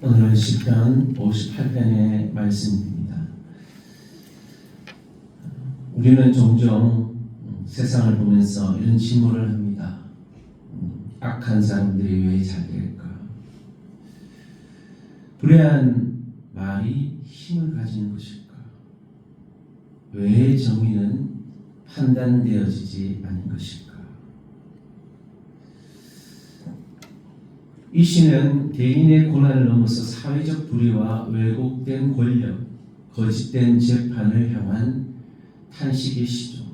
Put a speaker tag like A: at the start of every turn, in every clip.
A: 오늘은 시편 58편의 말씀입니다. 우리는 종종 세상을 보면서 이런 질문을 합니다. 악한 사람들이 왜 잘 될까? 불의한 말이 힘을 가지는 것일까? 왜 정의는 판단되어지지 않은 것일까? 이 시는 개인의 고난을 넘어서 사회적 불의와 왜곡된 권력, 거짓된 재판을 향한 탄식의 시죠.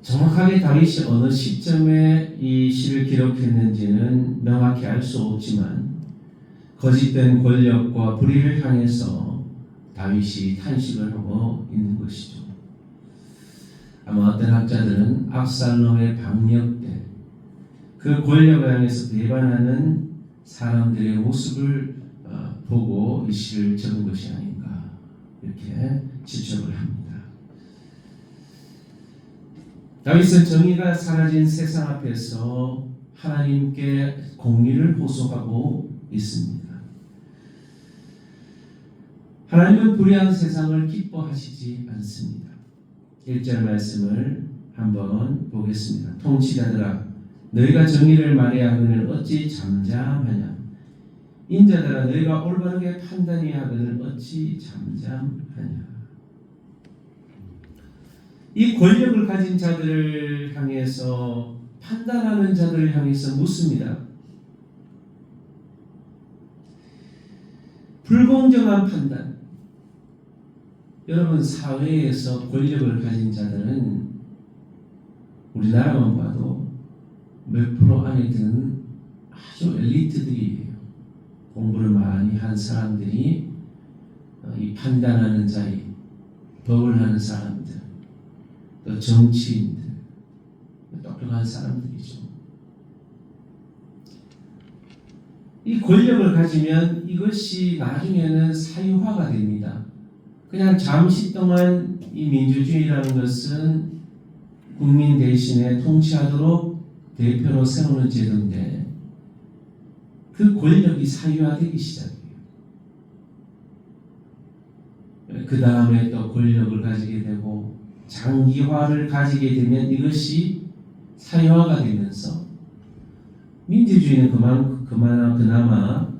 A: 정확하게 다윗이 어느 시점에 이 시를 기록했는지는 명확히 알 수 없지만 거짓된 권력과 불의를 향해서 다윗이 탄식을 하고 있는 것이죠. 아마 어떤 학자들은 압살롬의 방역 때 그 권력을 향해서 배반하는 사람들의 모습을 보고 이 시를 적은 것이 아닌가 이렇게 지적을 합니다. 다윗은 정의가 사라진 세상 앞에서 하나님께 공의를 호소하고 있습니다. 하나님은 불의한 세상을 기뻐하시지 않습니다. 1절 말씀을 한번 보겠습니다. 통치자들아 너희가 정의를 말해야 하거늘 어찌 잠잠하냐? 인자들아 너희가 올바르게 판단해야 하거늘 어찌 잠잠하냐? 이 권력을 가진 자들을 향해서 판단하는 자들을 향해서 묻습니다. 불공정한 판단. 여러분 사회에서 권력을 가진 자들은 우리나라만 봐도 몇 프로 안에 드는 아주 엘리트들이에요. 공부를 많이 한 사람들이 이 판단하는 자리, 법을 하는 사람들, 또 정치인들, 똑똑한 사람들이죠. 이 권력을 가지면 이것이 나중에는 사유화가 됩니다. 그냥 잠시 동안 이 민주주의라는 것은 국민 대신에 통치하도록 대표로 세우는 제도인데 그 권력이 사유화되기 시작해요. 그 다음에 또 권력을 가지게 되고 장기화를 가지게 되면 이것이 사유화가 되면서 민주주의는 그나마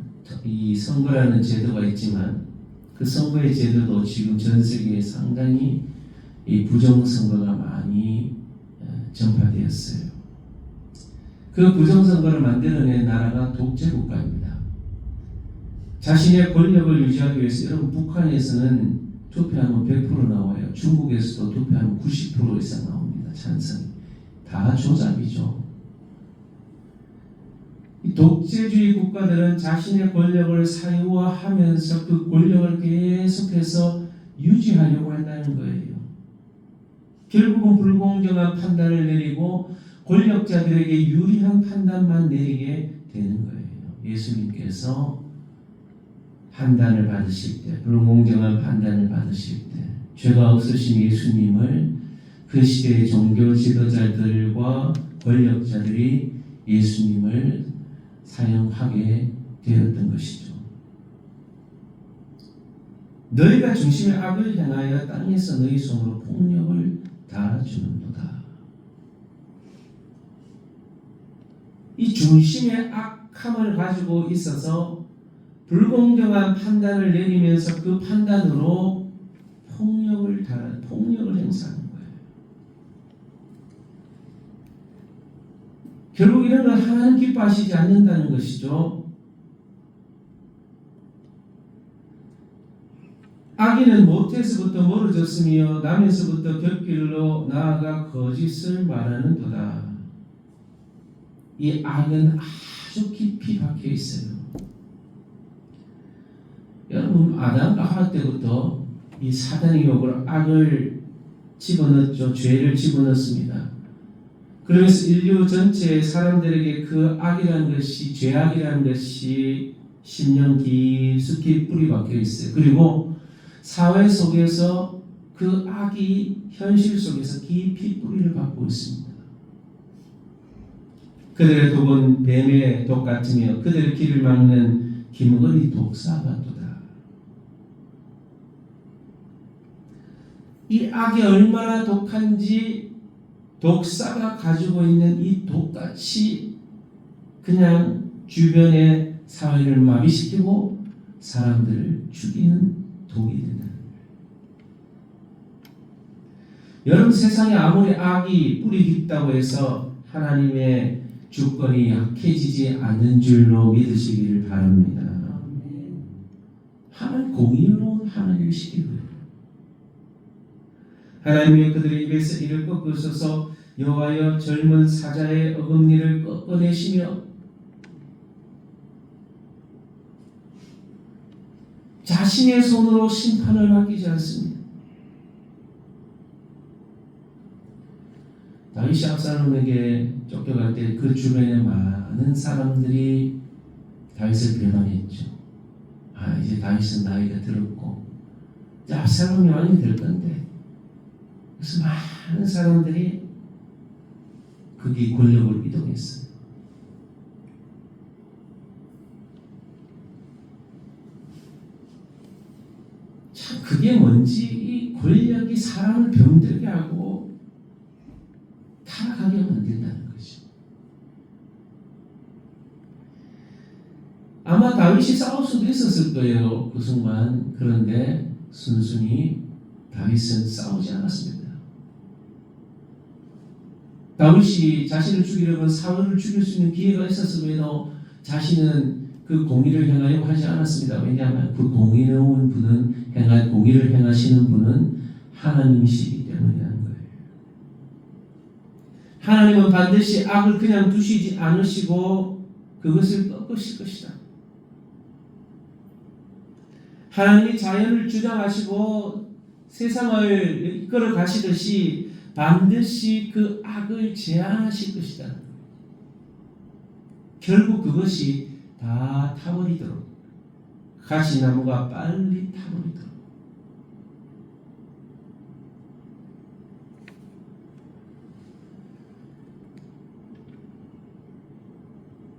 A: 이 선거라는 제도가 있지만 그 선거의 제도도 지금 전 세계에 상당히 이 부정선거가 많이 전파되었어요. 그 부정선거를 만들어낸 나라가 독재국가입니다. 자신의 권력을 유지하기 위해서 여러분 북한에서는 투표하면 100% 나와요. 중국에서도 투표하면 90% 이상 나옵니다. 찬성이. 다 조작이죠. 이 독재주의 국가들은 자신의 권력을 사유화하면서 그 권력을 계속해서 유지하려고 한다는 거예요. 결국은 불공정한 판단을 내리고 권력자들에게 유리한 판단만 내리게 되는 거예요. 예수님께서 판단을 받으실 때, 불공정한 판단을 받으실 때 죄가 없으신 예수님을 그 시대의 종교 지도자들과 권력자들이 예수님을 사용하게 되었던 것이죠. 너희가 중심의 악을 향하여 땅에서 너희 손으로 폭력을 달아주는도다. 이 중심의 악함을 가지고 있어서 불공정한 판단을 내리면서 그 판단으로 폭력을 행사하는 거예요. 결국 이런 걸 하나님 기뻐하시지 않는다는 것이죠. 악인은 모태에서부터 멀어졌으며 남에서부터 곁길로 나아가 거짓을 말하는도다. 이 악은 아주 깊이 박혀 있어요. 여러분 아담과 하와 때부터 이 사단의 욕을 악을 집어넣었죠. 죄를 집어넣습니다. 그러면서 인류 전체의 사람들에게 그 악이라는 것이 죄악이라는 것이 10년 깊숙이 뿌리 박혀 있어요. 그리고 사회 속에서 그 악이 현실 속에서 깊이 뿌리를 받고 있습니다. 그들의 독은 뱀의 독 같으며 그들의 길을 막는 기머거리 독사 같도다. 이 악이 얼마나 독한지 독사가 가지고 있는 이 독같이 그냥 주변의 사회를 마비시키고 사람들을 죽이는 독이 된다. 여러분, 세상에 아무리 악이 뿌리 깊다고 해서 하나님의 주권이 약해지지 않는 줄로 믿으시기를 바랍니다. 하나님 공의로운 하나님이시기를. 하나님이 그들의 입에서 이를 꺾으소서. 여호와여 젊은 사자의 어금니를 꺾어내시며 자신의 손으로 심판을 맡기지 않습니다. 다윗이 압살롬에게 쫓겨갈 때 그 주변에 많은 사람들이 다윗을 비난했죠. 이제 다윗은 나이가 들었고 이제 압살롬이 왕이 될 건데. 그래서 많은 사람들이 거기 권력을 이동했어요. 참 그게 뭔지, 이 권력이 사람을 병들게 하고 타락하게 만든다는 거죠. 아마 다윗이 싸울 수도 있었을 거예요, 그 순간. 그런데 순순히 다윗은 싸우지 않았습니다. 다윗이 자신을 죽이려면 사울을 죽일 수 있는 기회가 있었음에도 자신은 그 공의를 행하려고 하지 않았습니다. 왜냐하면 그 공의로운 분은, 공의를 행하시는 분은 하나님이시기 때문이라는 거예요. 하나님은 반드시 악을 그냥 두시지 않으시고 그것을 꺾으실 것이다. 하나님이 자연을 주장하시고 세상을 이끌어 가시듯이 반드시 그 악을 제한하실 것이다. 결국 그것이 다 타버리도록, 가시나무가 빨리 타버리도록.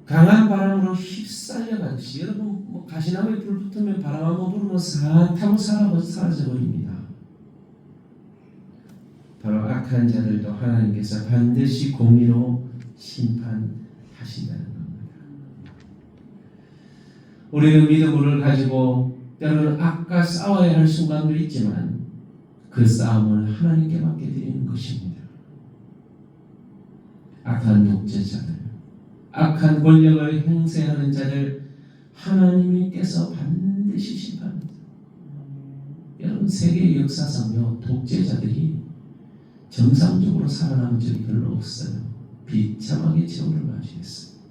A: 강한 바람으로 휩쓸려 가듯이, 여러분 가시나무에 불 붙으면 바람 한번 불으면 싹 타고 사라져 버립니다. 바로 악한 자들도 하나님께서 반드시 공의로 심판하신다는 겁니다. 우리는 믿음을 가지고 때로는 악과 싸워야 할 순간도 있지만 그 싸움을 하나님께 맡겨드리는 것입니다. 악한 독재자들, 악한 권력을 행세하는 자들 하나님께서 반드시 심판합니다. 여러분, 세계 역사상요 독재자들이 정상적으로 살아남은 적이 별로 없어요. 비참하게 최후를 맞이했어요.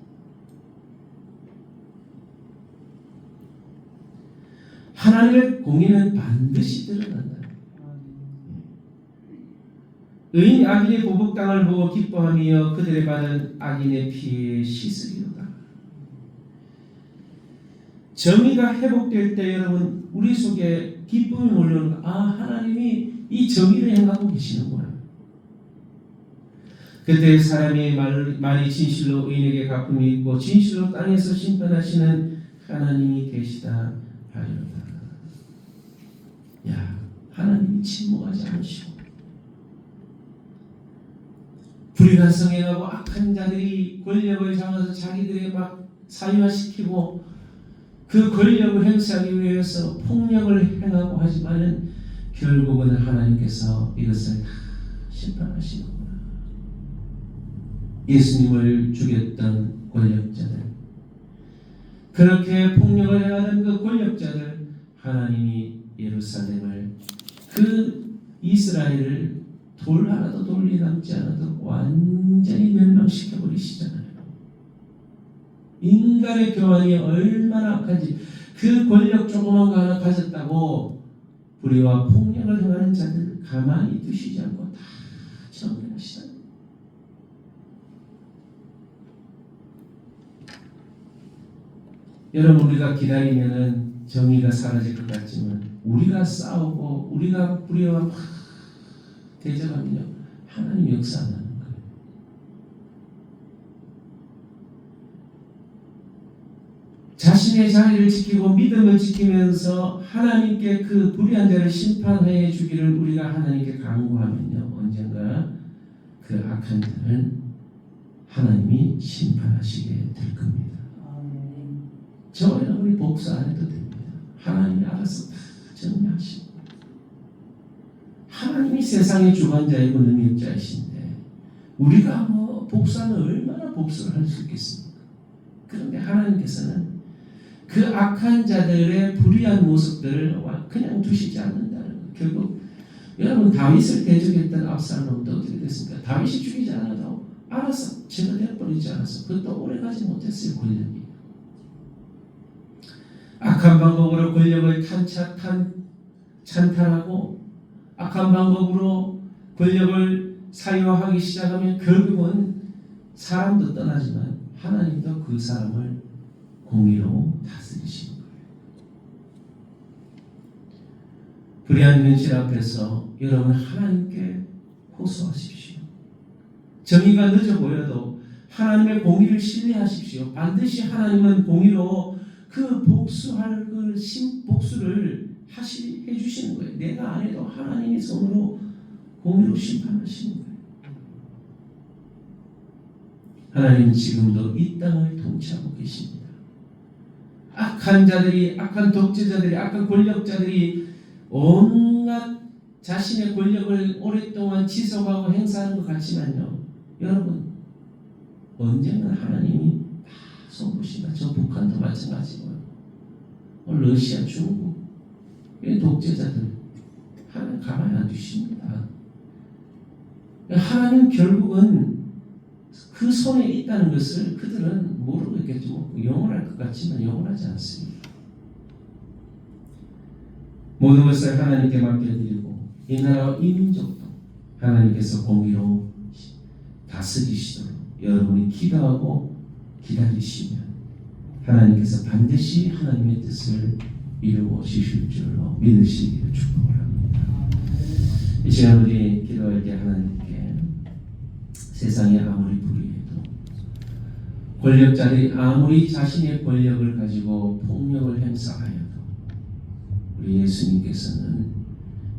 A: 하나님의 공의는 반드시 드러난다. 의인 악인의 보복당을 보고 기뻐하며 그들의 받은 악인의 피에 씻으리로다. 정의가 회복될 때 여러분, 우리 속에 기쁨이 몰려오는, 하나님이 이 정의를 행하고 계시는구나. 그때 사람의 말이 진실로 의인에게 갚음이 있고 진실로 땅에서 심판하시는 하나님이 계시다 하리로다. 하나님이 침묵하지 않으시고 불의가 행하고 악한 자들이 권력을 잡아서 자기들의 막 사유화시키고 그 권력을 행사하기 위해서 폭력을 행하고 하지만은 결국은 하나님께서 이것을 다 심판하시는구나. 예수님을 죽였던 권력자들, 그렇게 폭력을 행하는 그 권력자들, 하나님이 예루살렘을, 그 이스라엘을 돌 하나도 돌리 남지 않아도 완전히 멸망시켜 버리시잖아요. 인간의 교만이 얼마나 악한지, 그 권력 조그만 거 하나 가졌다고 불의와 폭력을 행하는 자들 가만히 두시지 않고 다 정리하시잖아요. 여러분, 우리가 기다리면은 정의가 사라질 것 같지만 우리가 싸우고 우리가 불의와 막 대적하면요 하나님 역사 안 하는 거예요. 자신의 자리를 지키고 믿음을 지키면서 하나님께 그 불의한 자를 심판해 주기를 우리가 하나님께 간구하면요, 언젠가 그 악한 자는 하나님이 심판하시게 될 겁니다. 저 여러분이 복수 안 해도 됩니다. 하나님이 알아서 다 정리하시고, 하나님이 세상의 주관자이고 능력자이신데 우리가 뭐 복수하면 얼마나 복수를 할 수 있겠습니까? 그런데 하나님께서는 그 악한 자들의 불의한 모습들을 그냥 두시지 않는다는 것. 결국 여러분, 다윗을 대적했던 압살롬도 어떻게 됐습니까? 다윗이 죽이지 않아도 알아서 제거되어버리지 않았어. 그것도 오래가지 못했어요. 권력이 악한 방법으로 권력을 찬탈하고 악한 방법으로 권력을 사유하기 시작하면 결국은 사람도 떠나지만 하나님도 그 사람을 공의로 다스리시는 거예요. 불의한 현실 앞에서 여러분, 하나님께 호소하십시오. 정의가 늦어 보여도 하나님의 공의를 신뢰하십시오. 반드시 하나님은 공의로 그 복수할 그 복수를 해주시는 거예요. 내가 안 해도 하나님이 손으로 공의로 심판하시는 거예요. 하나님은 지금도 이 땅을 통치하고 계십니다. 악한 자들이, 악한 독재자들이, 악한 권력자들이 온갖 자신의 권력을 오랫동안 지속하고 행사하는 것 같지만요, 여러분, 언젠가 하나님이 다 손보신다. 저 북한도 마찬가지고요. 러시아, 중국, 이 독재자들 하나님 가만히 안 두십니다. 하나님 결국은 그 손에 있다는 것을 그들은 모르고 있겠죠. 영원할 것 같지만 영원하지 않습니다. 모든 것을 하나님께 맡겨드리고 이 나라와 이 민족도 하나님께서 공의로 다스리시도록 여러분이 기도하고 기다리시면 하나님께서 반드시 하나님의 뜻을 이루어 주실 줄로 믿으시기를 축복을 합니다. 이 시간 우리 기도할 때 하나님께 세상이 아무리 불의해도, 권력자들이 아무리 자신의 권력을 가지고 폭력을 행사하여도 우리 예수님께서는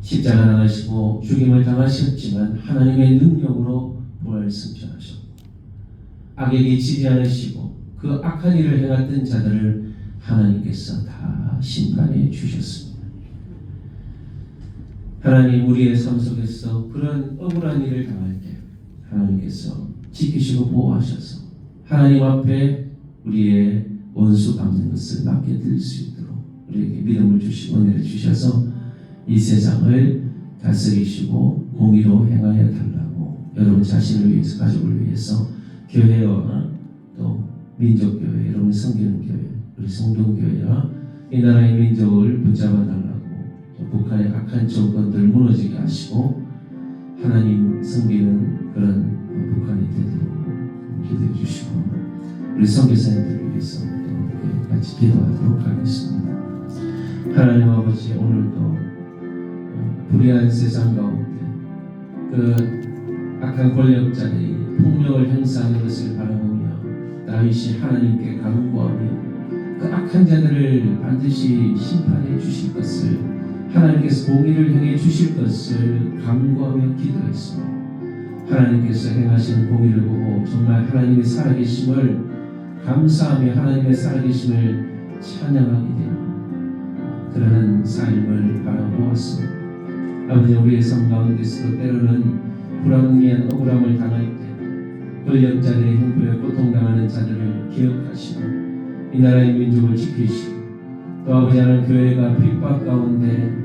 A: 십자가 나가시고 죽임을 당하셨지만 하나님의 능력으로 부활 승천하셨고 악에게 지지 않으시고 그 악한 일을 행했던 자들을 하나님께서 다 심판해 주셨습니다. 하나님, 우리의 삶 속에서 그런 억울한 일을 당할 때 하나님께서 지키시고 보호하셔서 하나님 앞에 우리의 원수 갚는 것을 맡겨드릴 수 있도록 우리에게 믿음을 주시고 은혜를 주셔서 이 세상을 다스리시고 공의로 행하여 달라고 여러분 자신을 위해서, 가족을 위해서, 교회와 또 민족교회, 여러분 섬기는 교회, 우리 성동교회와 이 나라의 민족을 붙잡아 달라고, 또 북한의 악한 정권들 무너지게 하시고 하나님 섬기는 그런 북한이 되도록 기도해 주시고, 우리 선교사님들을 위해서 또 같이 기도하도록 하겠습니다. 하나님 아버지, 오늘도 불의한 세상 가운데 그 악한 권력자들이 폭력을 행사하는 것을 바라보며 다윗이 하나님께 간구하며 그 악한 자들을 반드시 심판해 주실 것을, 하나님께서 공의를 행해 주실 것을 간구하며 기도했습니다. 하나님께서 행하시는 공의를 보고 정말 하나님의 살아계심을 감사하며 하나님의 살아계심을 찬양하게 되는 그러한 삶을 바라보았습니다. 아버지, 우리의 삶 가운데서도 때로는 불합리한 억울함을 당할 때 권력자들의 형벌에 고통당하는 자들을 기억하시고 이 나라의 민족을 지키시고, 또 아버지 하나님, 교회가 핍박 가운데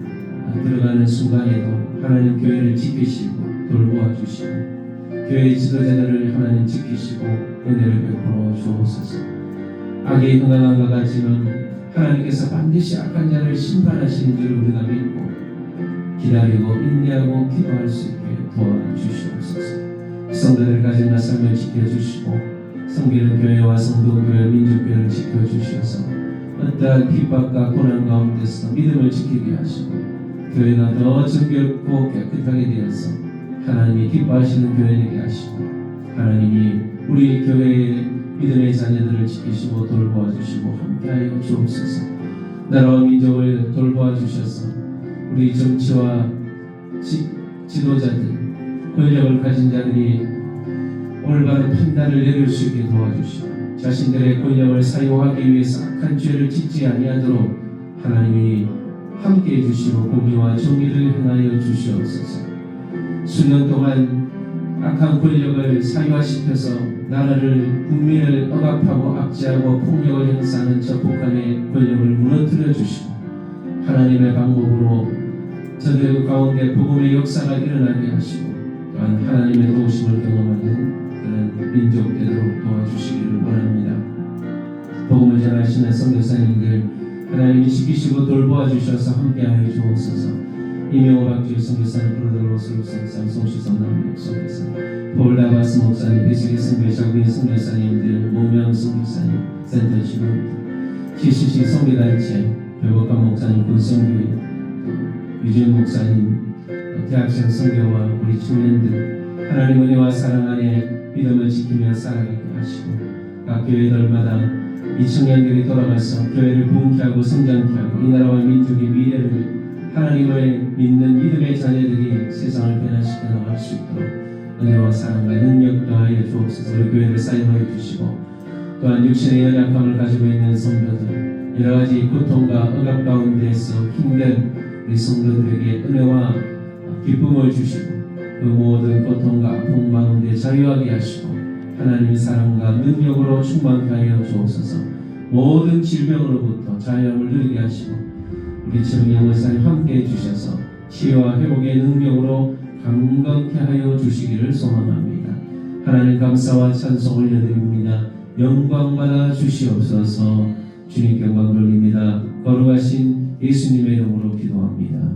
A: 들어가는 순간에도 하나님 교회를 지키시고 돌보아 주시고 교회의 지도자들을 하나님 지키시고 은혜를 베풀어 주옵소서. 악에 흥한 것 같지만 하나님께서 반드시 악한 자를 심판하시는 줄 우리가 믿고 기다리고 인내하고 기도할 수 있게 도와주시옵소서. 성도들 가정과 삶을 지켜주시고 섬기는 교회와 성도교회, 민족교회를 지켜주셔서 어떠한 핍박과 고난 가운데서 믿음을 지키게 하시고 교회가 더 정결고 깨끗하게 되어서 하나님이 기뻐하시는 교회 되게 하시고, 하나님이 우리 교회의 믿음의 자녀들을 지키시고 돌보아 주시고 함께 충만케 하여 주옵소서. 나라와 민족을 돌보아 주셔서 우리 정치와 지도자들, 권력을 가진 자들이 올바른 판단을 내릴 수 있게 도와주시고 자신들의 권력을 사용하기 위해서 악한 죄를 짓지 아니하도록 하나님이 함께해 주시고 공의와 정의를 행하여 주시옵소서. 수년 동안 악한 권력을 사유화시켜서 나라를 국민을 억압하고 압제하고 폭력을 행사하는 저 북한의 권력을 무너뜨려 주시고 하나님의 방법으로 저들 가운데 복음의 역사가 일어나게 하시고 또한 하나님의 도우심을 경험하는 그런 민족 되도록 도와주시기를 원합니다. 복음을 전하시는 선교사님들 하나님이 지키시고 돌보아 주셔서 함께하여 주옵소서. 이명호 박주일 선교사님, 프로드로 설국선상, 송시성 남북 선교사, 볼라바스 목사님, 배수기 선교사, 장구인 선교사님들, 모명 선교사님, 센터 직원들, TCC 선교단체, 별복강 목사님, 군선교회, 유진 목사님, 대학생 선교와 우리 청년들 하나님 은혜와 사랑 안에 믿음을 지키며 살아가게 하시고 각 교회들마다 이 청년들이 돌아가서 교회를 부흥케 하고 성장케 하고 이 나라와 민족의 미래를 하나님을 믿는 믿음의 자녀들이 세상을 변화시켜 나갈 수 있도록 은혜와 사랑과 능력 더하여 주옵소서. 우리 교회를 사용하여 주시고 또한 육신의 연약함을 가지고 있는 성도들 여러가지 고통과 억압 가운데서 힘든 우리 성도들에게 은혜와 기쁨을 주시고 그 모든 고통과 아픔 가운데 자유하게 하시고 하나님의 사랑과 능력으로 충만케 하여 주옵소서. 모든 질병으로부터 자유함을 누리게 하시고 우리 정영 의사님 함께해 주셔서 치유와 회복의 능력으로 강건케 하여 주시기를 소망합니다. 하나님 감사와 찬송 올려드립니다. 영광 받아 주시옵소서. 주님께 영광 돌립니다. 거룩하신 예수님의 이름으로 기도합니다.